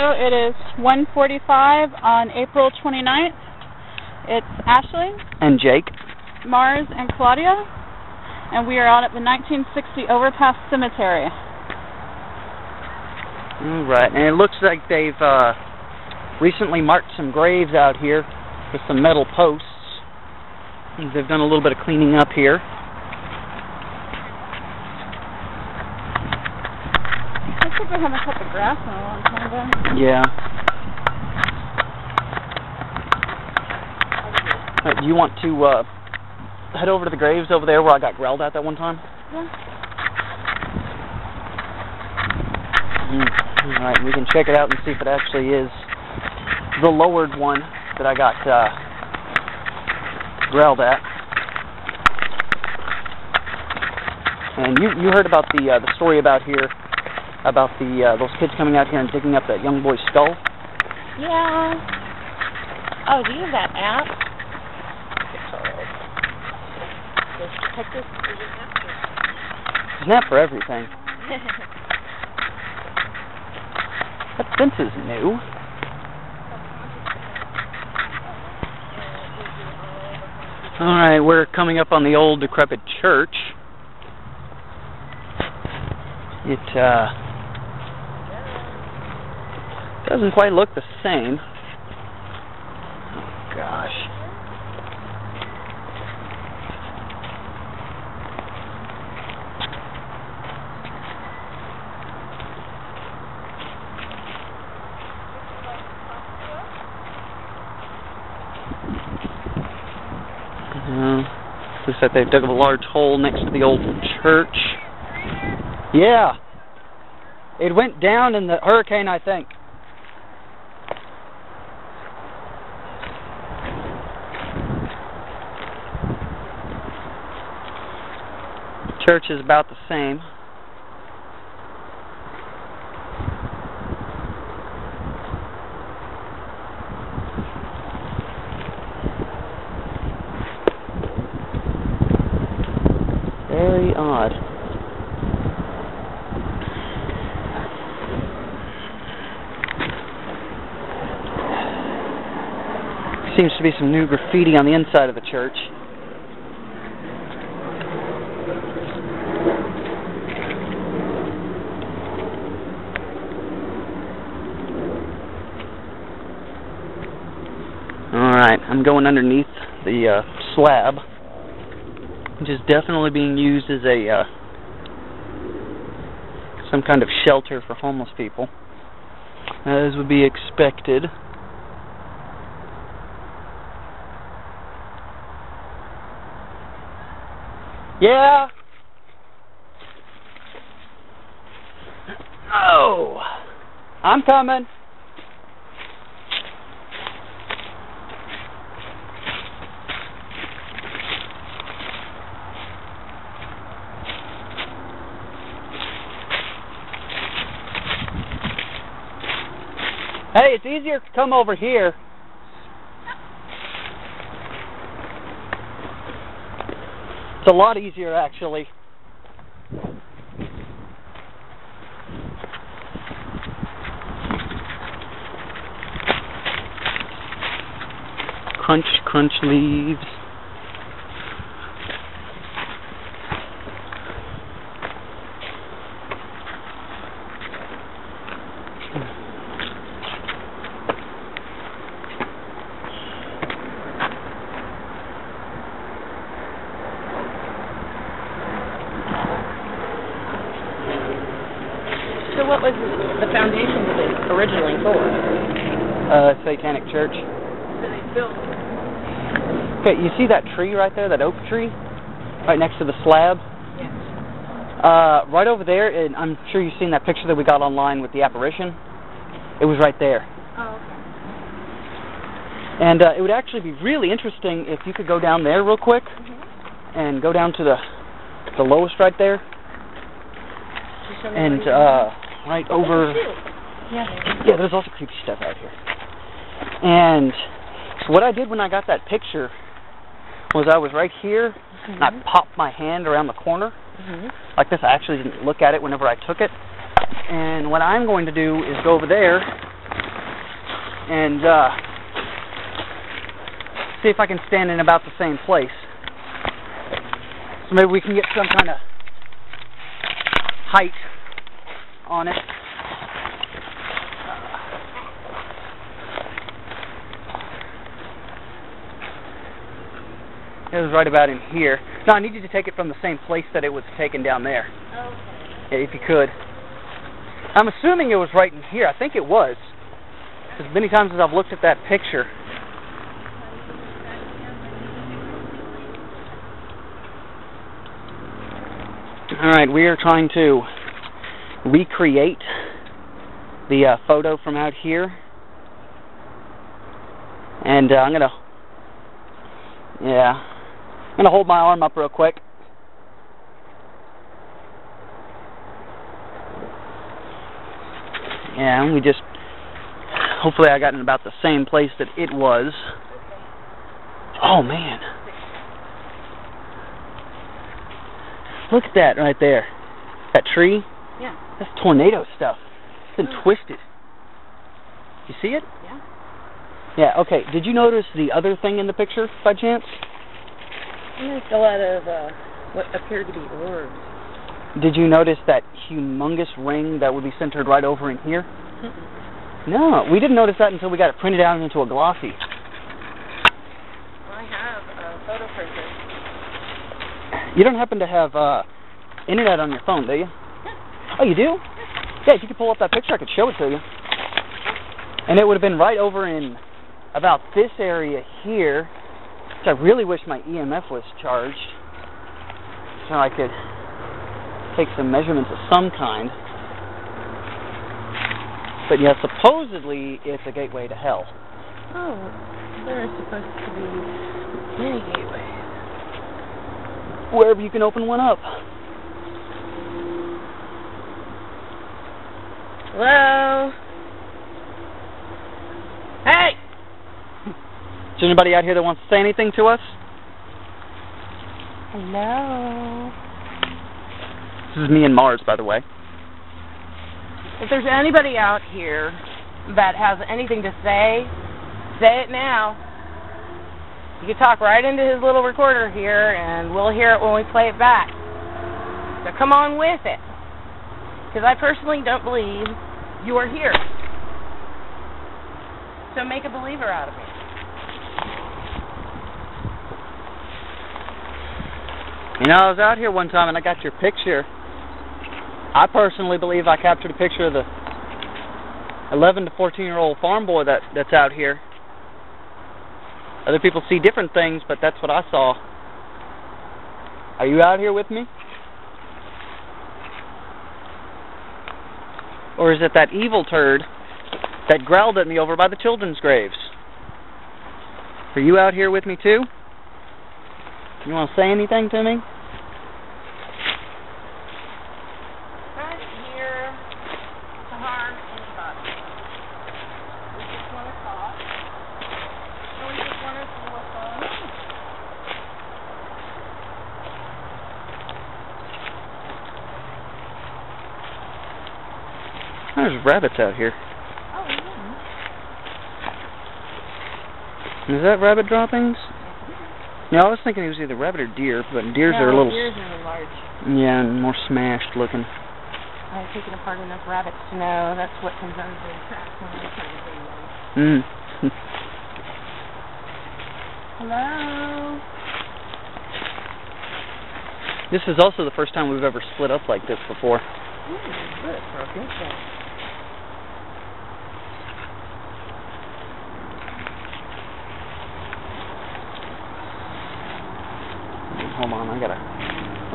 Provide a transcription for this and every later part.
It is 1:45 on April 29th. It's Ashley and Jake, Mars and Claudia, and we are out at the 1960 Overpass Cemetery. All right, and it looks like they've recently marked some graves out here with some metal posts. They've done a little bit of cleaning up here. Looks like we haven't cut the grass in a long time, though. Yeah. Do you want to head over to the graves over there where I got grilled at that one time? Yeah. All right, we can check it out and see if it actually is the lowered one that I got grilled at. And you heard about the story about here about those kids coming out here and digging up that young boy's skull? Yeah. Oh, do you have that app? There's an app for everything. That fence is new. Alright, we're coming up on the old decrepit church. It doesn't quite look the same. Oh gosh. Looks like they've dug a large hole next to the old church. Yeah. It went down in the hurricane, I think. Church is about the same. Very odd. Seems to be some new graffiti on the inside of the church. Alright, I'm going underneath the slab, which is definitely being used as a some kind of shelter for homeless people, as would be expected. Yeah. Oh, I'm coming. Hey, it's easier to come over here. It's a lot easier, actually. Crunch, crunch leaves. So what was the foundation of it originally for? Satanic church. So they built. Okay, you see that tree right there, that oak tree? Right next to the slab? Yes. Right over there, and I'm sure you've seen that picture that we got online with the apparition. It was right there. Oh, okay. And it would actually be really interesting if you could go down there real quick and go down to the lowest right there. And right over, yeah, there's also creepy stuff out here. And so what I did when I got that picture was I was right here, and I popped my hand around the corner, like this. I actually didn't look at it whenever I took it. And what I'm going to do is go over there and see if I can stand in about the same place. So maybe we can get some kind of height on it. It was right about in here. No, I need you to take it from the same place that it was taken down there. Okay. Yeah, if you could. I'm assuming it was right in here. I think it was. Because many times as I've looked at that picture. Alright, we are trying to recreate the photo from out here. And I'm going to hold my arm up real quick. Yeah, and we just, hopefully I got in about the same place that it was. Oh man. Look at that right there. That tree? Yeah. That's tornado stuff. It's been twisted. You see it? Yeah. Yeah, okay. Did you notice the other thing in the picture by chance? There's a lot of what appeared to be orbs. Did you notice that humongous ring that would be centered right over in here? Mm-mm. No, we didn't notice that until we got it printed out into a glossy. I have a photo printer. You don't happen to have internet on your phone, do you? Yeah. Oh, you do? Yeah, if you could pull up that picture, I could show it to you. And it would have been right over in about this area here, which I really wish my EMF was charged, so I could take some measurements of some kind. But yeah, supposedly it's a gateway to hell. Oh, there are supposed to be many gateways. Wherever you can open one up. Hello? Hey! Is there anybody out here that wants to say anything to us? Hello? This is me and Mars, by the way. If there's anybody out here that has anything to say it now. You can talk right into his little recorder here, and we'll hear it when we play it back. So come on with it. Because I personally don't believe you are here. So make a believer out of me. You know, I was out here one time and I got your picture. I personally believe I captured a picture of the 11 to 14-year-old farm boy that's out here. Other people see different things, but that's what I saw. Are you out here with me? Or is it that evil turd that growled at me over by the children's graves? Are you out here with me too? You want to say anything to me? Not here to harm anybody. We just want to talk. And we just want to see what's going on. There's rabbits out here. Oh, yeah. Is that rabbit droppings? Yeah, I was thinking it was either rabbit or deer, but deers are a little... deers are large. Yeah, and more smashed looking. I've taken apart enough rabbits to know that's what comes out of the tracks when I try to bring them. Hello? This is also the first time we've ever split up like this before. Good for a good day. Hold on, I gotta...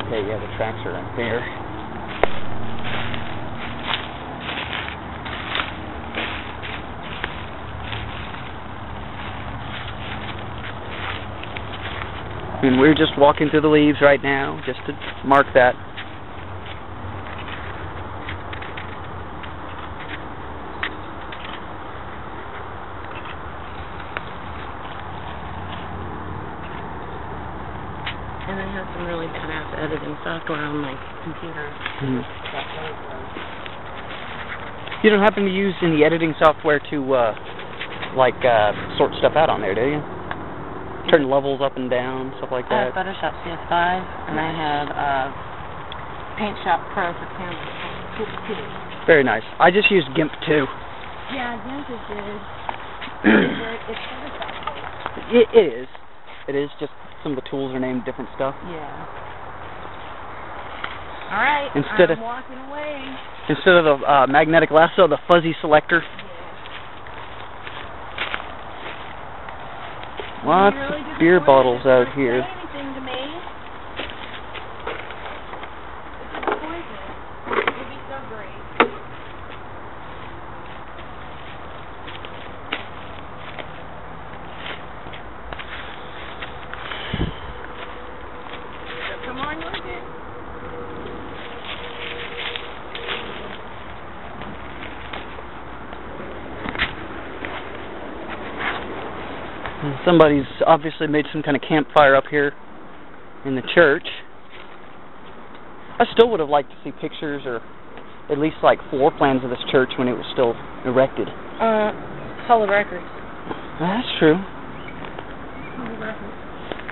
Okay, yeah, the tracks are right there. And we're just walking through the leaves right now, just to mark that. And I have some really badass editing software on my computer. You don't happen to use any editing software to like, sort stuff out on there, do you? Turn levels up and down, stuff like I that? have Photoshop CS5, and I have Paint Shop Pro for Canvas. Very nice. I just used GIMP too. Yeah, GIMP is good. It's Photoshop. It is. It is, just some of the tools are named different stuff. Yeah. All right, I'm walking away. Instead of the magnetic lasso, the fuzzy selector. Lots of beer bottles out here. Anything to me. This is poison. It would be so great. So come on, look it. Somebody's obviously made some kind of campfire up here in the church. I still would have liked to see pictures or at least like floor plans of this church when it was still erected. Hall of Records. That's true. Hall of Records.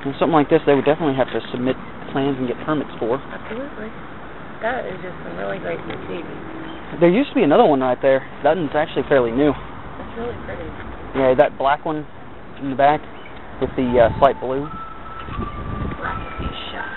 And something like this, they would definitely have to submit plans and get permits for. Absolutely. That is just some really great graffiti. There used to be another one right there. That one's actually fairly new. That's really pretty. Yeah, that black one in the back with the slight blue. Rocky shot.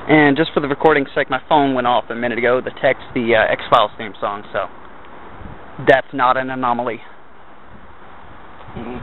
And just for the recording's sake, my phone went off a minute ago. The text, the X-Files theme song, so that's not an anomaly. I'm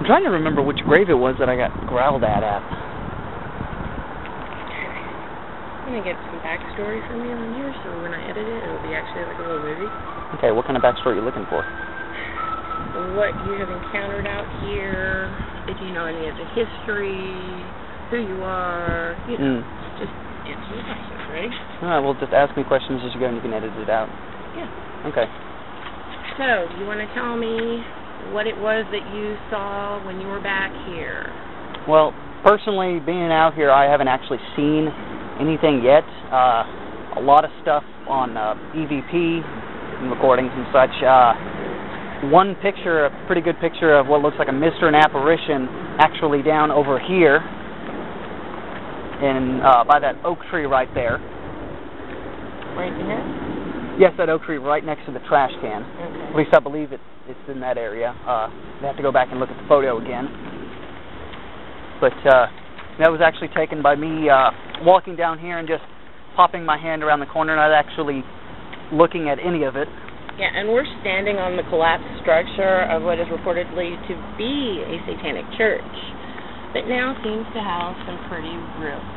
trying to remember which grave it was that I got growled at. I'm going to get some backstory from you on here, so when I edit it, it'll be actually like a little movie. Okay, what kind of backstory are you looking for? What you have encountered out here, if you know any of the history, who you are, you know, just answer the questions, right? Alright, well, just ask me questions as you go and you can edit it out. Yeah. Okay. So, you want to tell me what it was that you saw when you were back here? Well, personally, being out here, I haven't actually seen anything yet. A lot of stuff on EVP and recordings and such. One picture, a pretty good picture of what looks like a mist or an apparition, actually down over here, in by that oak tree right there. Right here? Yes, that oak tree right next to the trash can. Okay. At least I believe it's in that area. They have to go back and look at the photo again. But that was actually taken by me walking down here and just popping my hand around the corner, not actually looking at any of it. Yeah, and we're standing on the collapsed structure of what is reportedly to be a satanic church, that now seems to have some pretty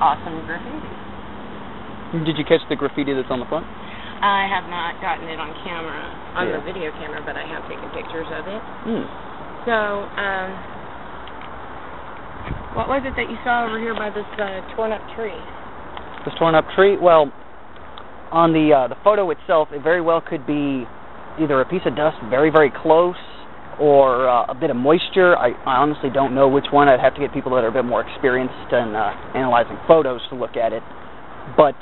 awesome graffiti. Did you catch the graffiti that's on the front? I have not gotten it on camera, on the video camera, but I have taken pictures of it. So, what was it that you saw over here by this torn up tree? This torn up tree? Well, on the photo itself, it very well could be either a piece of dust very, very close or a bit of moisture. I honestly don't know which one. I'd have to get people that are a bit more experienced in analyzing photos to look at it. But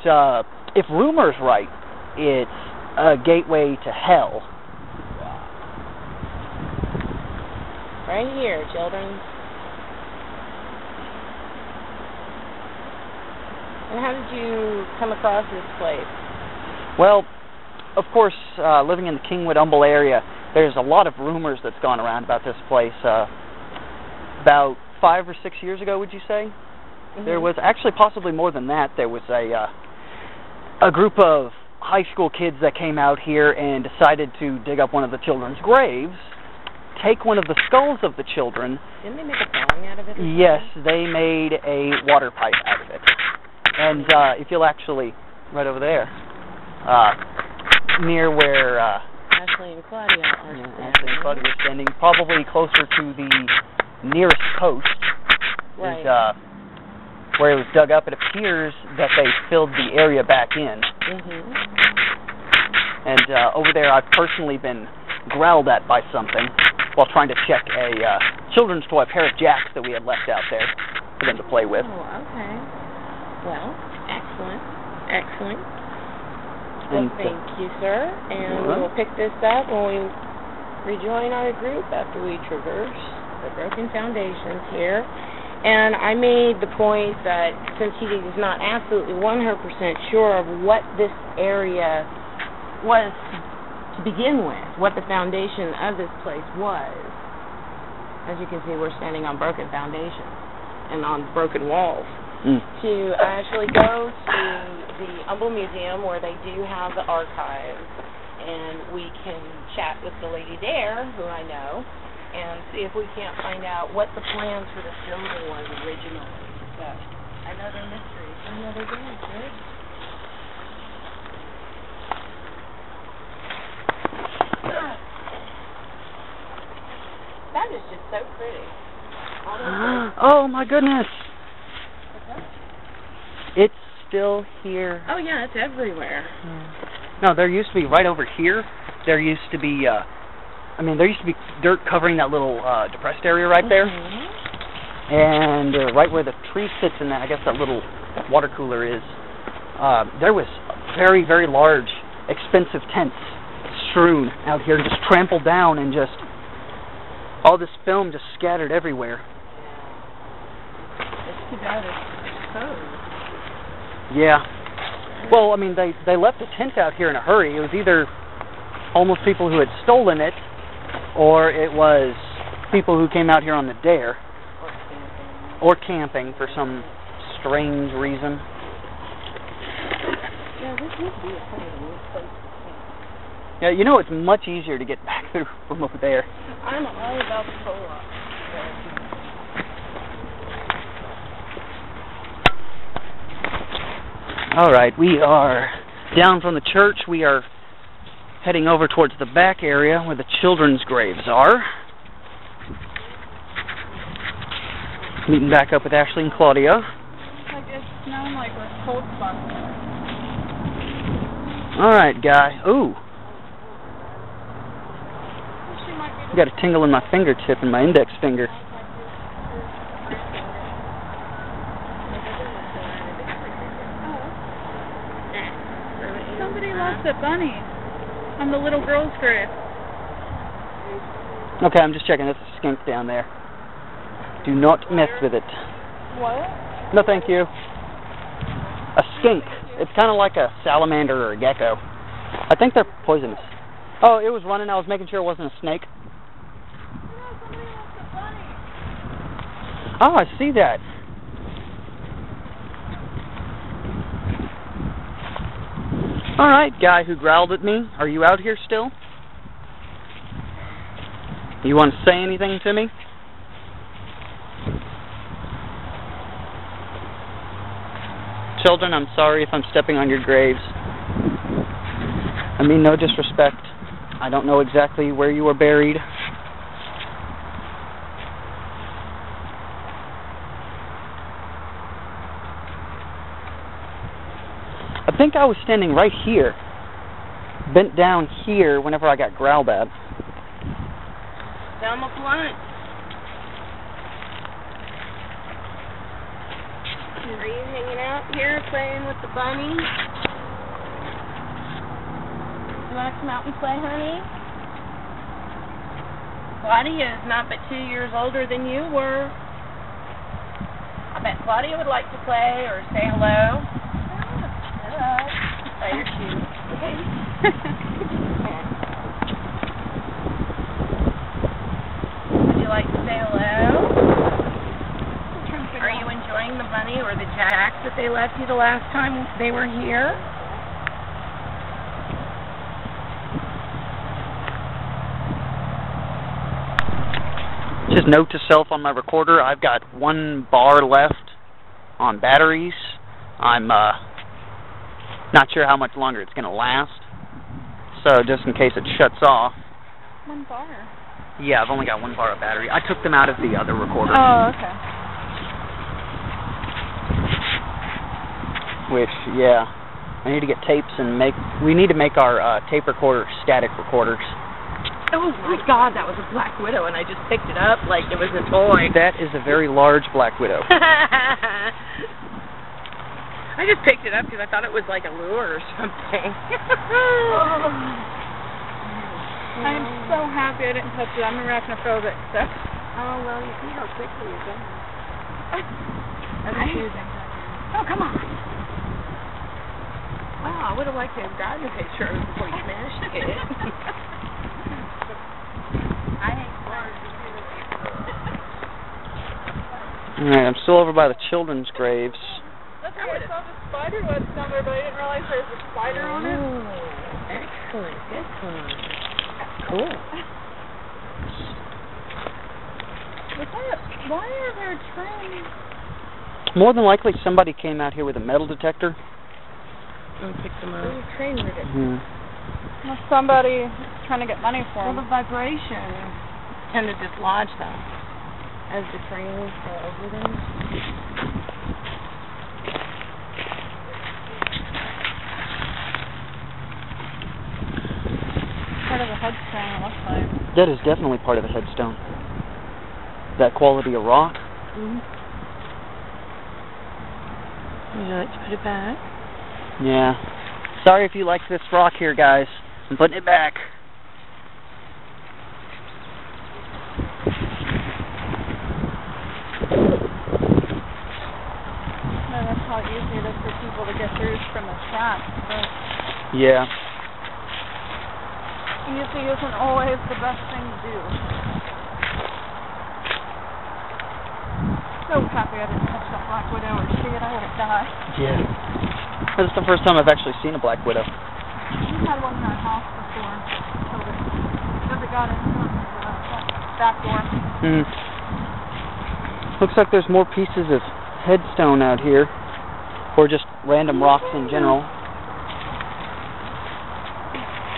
if rumor's right, it's a gateway to hell. Right here, children. And how did you come across this place? Well, of course, living in the Kingwood-Humble area, there's a lot of rumors that's gone around about this place. About 5 or 6 years ago, would you say? Mm-hmm. There was actually possibly more than that. There was a group of high school kids that came out here and decided to dig up one of the children's graves, take one of the skulls of the children. Didn't they make a bong out of it? Yes, they made a water pipe out of it. And if you'll actually, right over there, near where Ashley and Claudia are standing. Ashley and Claudia are standing, probably closer to the nearest post, Right. is where it was dug up. It appears that they filled the area back in. And over there, I've personally been growled at by something while trying to check a children's toy, a pair of jacks that we had left out there for them to play with. Oh, okay. Well, excellent. Excellent. Well, And, thank you, sir. And we'll pick this up when we rejoin our group after we traverse the broken foundations here. And I made the point that since he is not absolutely 100% sure of what this area was to begin with, what the foundation of this place was, as you can see, we're standing on broken foundations and on broken walls. To actually go to the Humble Museum where they do have the archives, and we can chat with the lady there, who I know, and see if we can't find out what the plans for this building was originally. So, another mystery for another day, good. That is just so pretty. Oh my goodness! It's still here. Oh yeah, it's everywhere. No, there used to be right over here. There used to be, there used to be dirt covering that little depressed area right there. And right where the tree sits in that, I guess that little water cooler is, there was very, very large, expensive tents strewn out here, just trampled down, and just all this film just scattered everywhere. It's too bad it's exposed. Yeah. Well, I mean, they left the tent out here in a hurry. It was either homeless people who had stolen it, or it was people who came out here on the dare. Or camping for some strange reason. Yeah, this would be a kind of neat place to camp. Yeah, you know it's much easier to get back there from over there. I'm all about the co-op. All right, we are down from the church. We are heading over towards the back area where the children's graves are. Meeting back up with Ashley and Claudia. Like it's smelling like we're cold spots. All right, guy. Ooh. She might be Got a tingle in my fingertip and my index finger. Somebody lost a bunny on the little girl's grave. Okay, I'm just checking. There's a skink down there. Do not mess with it. What? No, thank you. A skink. It's kind of like a salamander or a gecko. I think they're poisonous. Oh, it was running. I was making sure it wasn't a snake. Oh, I see that. All right, guy who growled at me. Are you out here still? You want to say anything to me? Children, I'm sorry if I'm stepping on your graves. I mean no disrespect. I don't know exactly where you were buried. I think I was standing right here, bent down here whenever I got growled at. Down the front. Are you hanging out here playing with the bunny? You want to come out and play, honey? Claudia is not but 2 years older than you were. I bet Claudia would like to play or say hello. Hello. Oh, you're cute. Okay. Would you like to say hello? Are you enjoying the bunny or the jacks that they left you the last time they were here? Just note to self on my recorder, I've got 1 bar left on batteries, I'm not sure how much longer it's going to last. So just in case it shuts off. 1 bar. Yeah, I've only got 1 bar of battery. I took them out of the other recorder. Oh, okay. Which, yeah, I need to get tapes and we need to make our tape recorder static recorders. Oh my God, that was a Black Widow, and I just picked it up like it was a toy. That is a very large Black Widow. I just picked it up because I thought it was like a lure or something. I'm so happy I didn't touch it. I'm arachnophobic, so. Oh, well, you see how quickly you're going. Oh, come on. Wow, I would have liked to have gotten a picture of it before you smashed it. Alright, I'm still over by the children's graves. That's where I saw the spider webs down there, but I didn't realize there was a spider on it. Oh, excellent, excellent. Cool. Why are there trains? More than likely somebody came out here with a metal detector. And picked them up. Train with it. Well, somebody trying to get money for them. Well, the vibration tend to dislodge them as the trains go over them. Part of a headstone, it looks like. That is definitely part of a headstone. That quality of rock. Would you like to put it back? Yeah. Sorry if you like this rock here, guys. I'm putting it back. That's how easy it is for people to get through from the tracks. But Yeah. easy isn't always the best thing to do. So happy I didn't touch that Black Widow or see it. I would have died. Yeah. This is the first time I've actually seen a Black Widow. We had one in our house before. So it got in the back door. Looks like there's more pieces of headstone out here. Or just random rocks in general.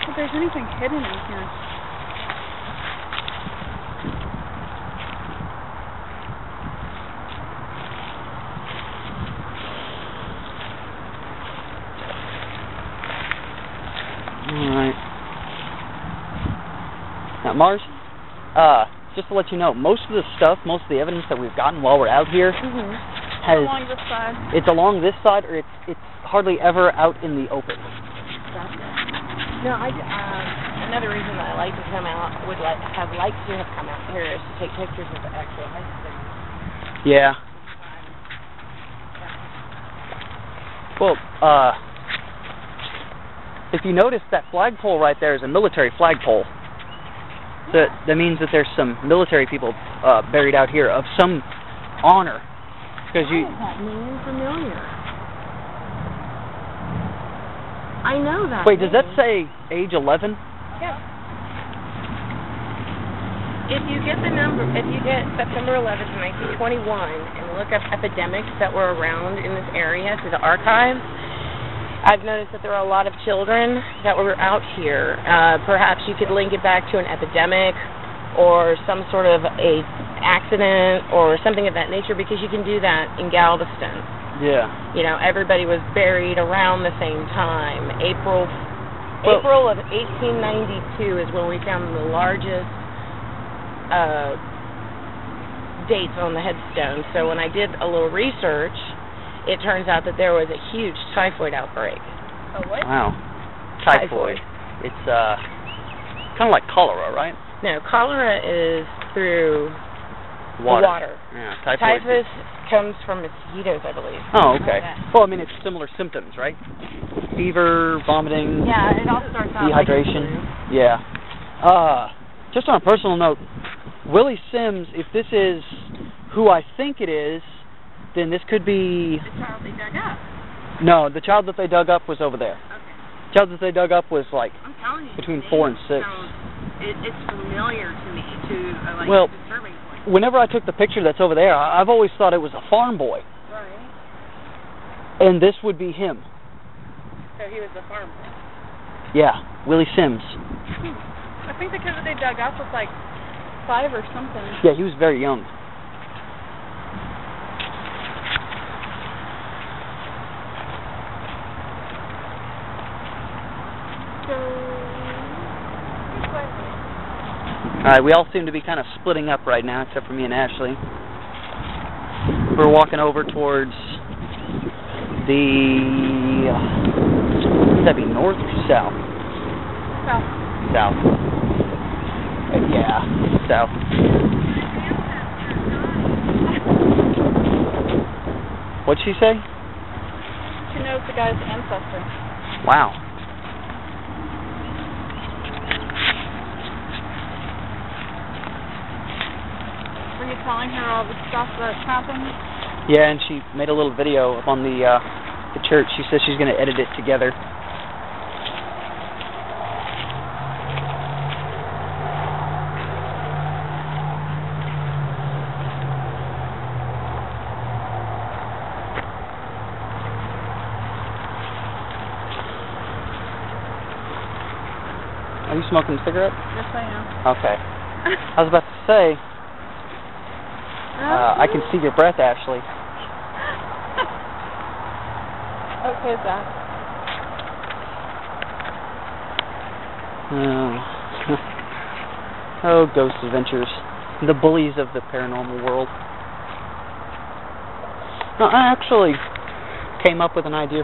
If there's anything hidden in here. Alright. Now, Mars, just to let you know, most of the evidence that we've gotten while we're out here has... Along this side. It's along this side, or it's hardly ever out in the open. No, another reason that I like to come out, have liked to have come out here is to take pictures of the actual headstone. Yeah. Well, if you notice, that flagpole right there is a military flagpole. That means that there's some military people buried out here of some honor. Because Why is that name familiar? I know that. Wait, does that say age 11? Yeah. If you get September 11th, 1921, and look up epidemics that were around in this area through the archives, I've noticed that there are a lot of children that were out here. Perhaps you could link it back to an epidemic or some sort of a accident or something of that nature, because you can do that in Galveston. Yeah. You know, everybody was buried around the same time. April of 1892 is when we found the largest dates on the headstone. So when I did a little research, it turns out that there was a huge typhoid outbreak. Oh, what? Wow. Typhoid. It's kind of like cholera, right? No, cholera is through water. Yeah, Typhus comes from mosquitoes, I believe. Oh, okay. Well, I mean, it's similar symptoms, right? Fever, vomiting. Yeah, it all starts out dehydration. like Yeah. Just on a personal note, Willie Sims, if this is who I think it is, then this could be... The child they dug up. No, the child that they dug up was over there. Okay. The child that they dug up was like I'm telling you, between 4 and 6. It's familiar to me, to well, a disturbing point. Whenever I took the picture that's over there, I've always thought it was a farm boy. Right. And this would be him. So he was the farmer. Yeah, Willie Sims. I think the kid that they dug up was like 5 or something. Yeah, he was very young. Alright, we all seem to be kind of splitting up right now, except for me and Ashley. We're walking over towards the... would that be north or south? South. South. Yeah, south. What'd she say? She knows the guy's ancestor. Wow. Were you telling her all the stuff that happened? Yeah, and she made a little video up on the church. She says she's going to edit it together. Are you smoking a cigarette? Yes, I am. Okay. I was about to say, I can see your breath, Ashley. Okay, Zach. Oh, ghost adventures. The bullies of the paranormal world. No, I actually came up with an idea